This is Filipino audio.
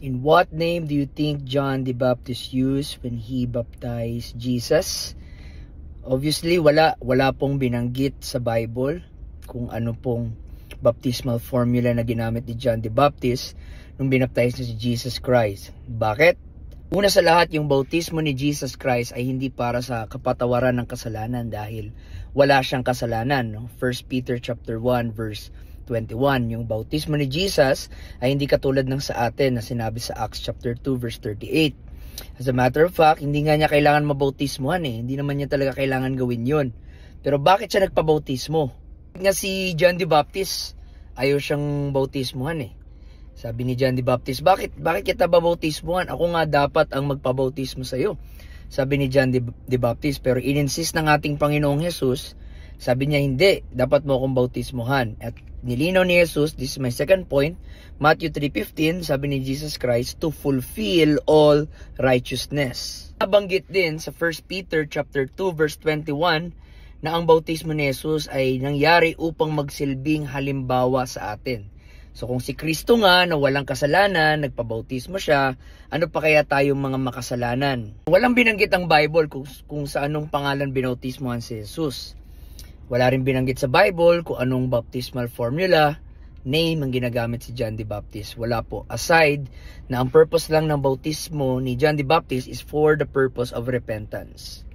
In what name do you think John the Baptist used when he baptized Jesus? Obviously, wala pong binanggit sa Bible kung ano pong baptismal formula na ginamit ni John the Baptist nung binaptize na si Jesus Christ. Bakit? Una sa lahat, yung bautismo ni Jesus Christ ay hindi para sa kapatawaran ng kasalanan dahil wala siyang kasalanan. No? 1 Peter chapter 1 verse 21, yung bautismo ni Jesus ay hindi katulad ng sa atin na sinabi sa Acts chapter 2 verse 38. As a matter of fact, hindi nga niya kailangan mabautismohan Hindi naman niya talaga kailangan gawin yun. Pero bakit siya nagpabautismo? Nga si John the Baptist, ayaw siyang bautismohan Sabi ni John the Baptist, bakit kita babautismohan? Ako nga dapat ang magpabautismo sa iyo. Sabi ni John the Baptist, pero in-insist ng ating Panginoong Jesus, sabi niya hindi, dapat mo akong bautismohan. At nilinaw ni Jesus, this is my second point, Matthew 3:15, sabi ni Jesus Christ, to fulfill all righteousness. Nabanggit din sa 1 Peter chapter 2 verse 21 na ang bautismo ni Jesus ay nangyari upang magsilbing halimbawa sa atin. So kung si Kristo nga na walang kasalanan, nagpabautismo siya, ano pa kaya tayong mga makasalanan? Walang binanggit ang Bible kung sa anong pangalan binautismohan si Jesus. Wala rin binanggit sa Bible kung anong baptismal formula, name ang ginagamit si John the Baptist. Wala po. Aside na ang purpose lang ng bautismo ni John the Baptist is for the purpose of repentance.